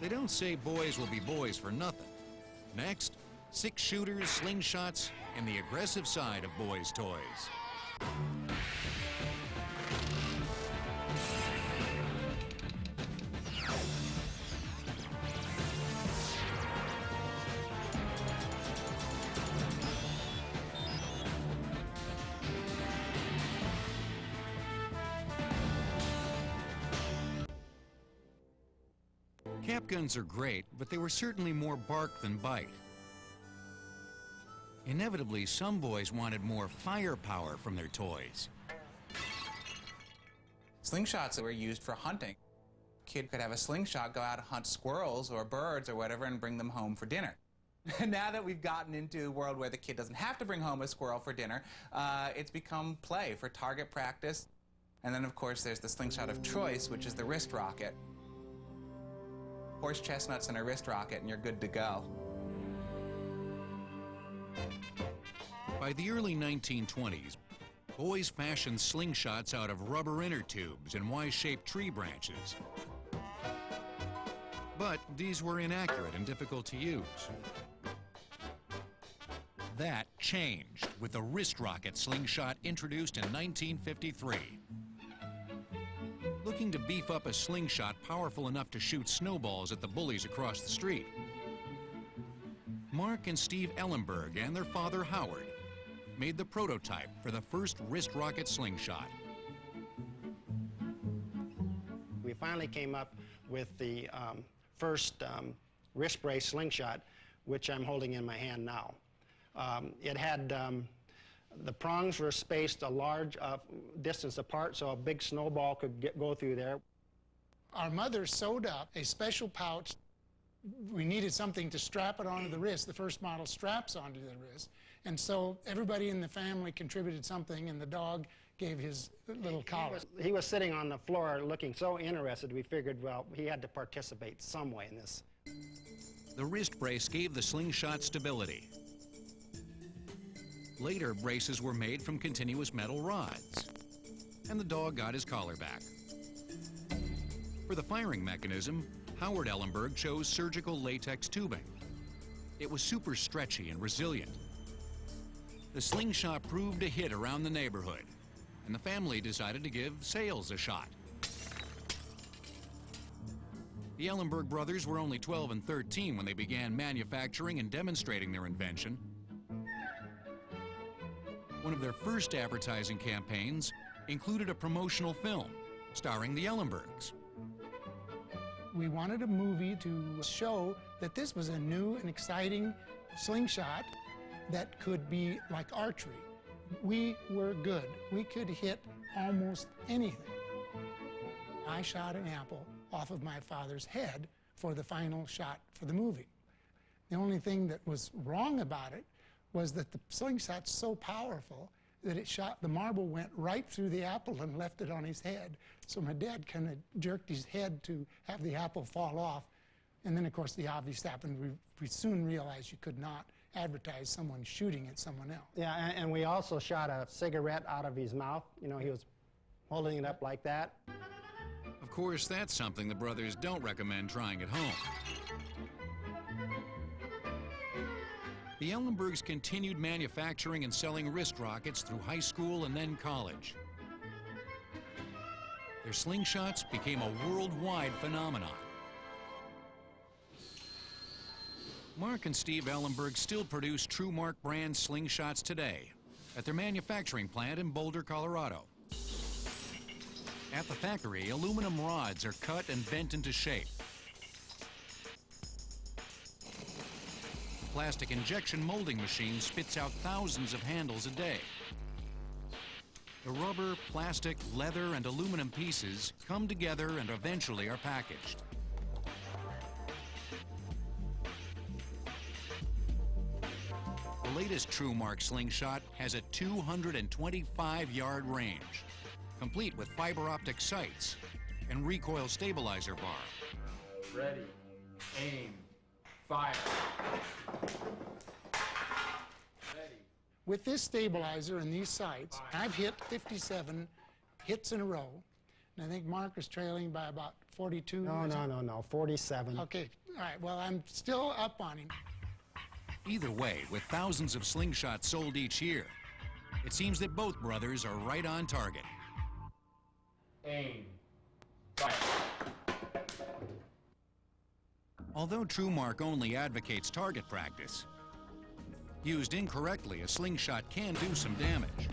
They don't say boys will be boys for nothing. Next, 6 shooters, slingshots, and the aggressive side of boys' toys. Cap guns are great, but they were certainly more bark than bite. Inevitably, some boys wanted more firepower from their toys. Slingshots were used for hunting. A kid could have a slingshot, go out and hunt squirrels or birds or whatever and bring them home for dinner. Now that we've gotten into a world where the kid doesn't have to bring home a squirrel for dinner, it's become play for target practice. And then, of course, there's the slingshot of choice, which is the wrist rocket. Horse chestnuts and a wrist rocket, and you're good to go. By the early 1920s, boys fashioned slingshots out of rubber inner tubes and Y-shaped tree branches. But these were inaccurate and difficult to use. That changed with the wrist rocket slingshot introduced in 1953. Looking to beef up a slingshot powerful enough to shoot snowballs at the bullies across the street, Mark and Steve Ellenberg and their father Howard made the prototype for the first wrist rocket slingshot. We finally came up with the first wrist brace slingshot, which I'm holding in my hand now. It had the prongs were spaced a large distance apart, so a big snowball could go through there. Our mother sewed up a special pouch. We needed something to strap it onto the wrist. The first model straps onto the wrist. And so everybody in the family contributed something, and the dog gave his little collar. He was sitting on the floor looking so interested, we figured, well, he had to participate some way in this. The wrist brace gave the slingshot stability. Later, braces were made from continuous metal rods, and the dog got his collar back. For the firing mechanism, Howard Ellenberg chose surgical latex tubing. It was super stretchy and resilient. The slingshot proved a hit around the neighborhood, and the family decided to give sales a shot. The Ellenberg brothers were only 12 and 13 when they began manufacturing and demonstrating their invention. One of their first advertising campaigns included a promotional film starring the Ellenbergs. We wanted a movie to show that this was a new and exciting slingshot that could be like archery. We were good. We could hit almost anything. I shot an apple off of my father's head for the final shot for the movie. The only thing that was wrong about it was that the slingshot's so powerful that it shot, the marble went right through the apple and left it on his head. So my dad kind of jerked his head to have the apple fall off. And then, of course, the obvious happened. We soon realized you could not advertise someone shooting at someone else. Yeah, and we also shot a cigarette out of his mouth. You know, he was holding it up like that. Of course, that's something the brothers don't recommend trying at home. The Ellenbergs continued manufacturing and selling wrist rockets through high school and then college. Their slingshots became a worldwide phenomenon. Mark and Steve Ellenberg still produce Trumark brand slingshots today at their manufacturing plant in Boulder, Colorado. At the factory, aluminum rods are cut and bent into shape. The plastic injection molding machine spits out thousands of handles a day. The rubber, plastic, leather, and aluminum pieces come together and eventually are packaged. The latest Trumark slingshot has a 225-yard range, complete with fiber optic sights and recoil stabilizer bar. Ready, aim, fire. Ready. With this stabilizer and these sights, I've hit 57 hits in a row. And I think Mark is trailing by about 42. No, 47. Okay, all right, well, I'm still up on him. Either way, with thousands of slingshots sold each year, it seems that both brothers are right on target. Aim. Fire. Although Trumark only advocates target practice, used incorrectly, a slingshot can do some damage.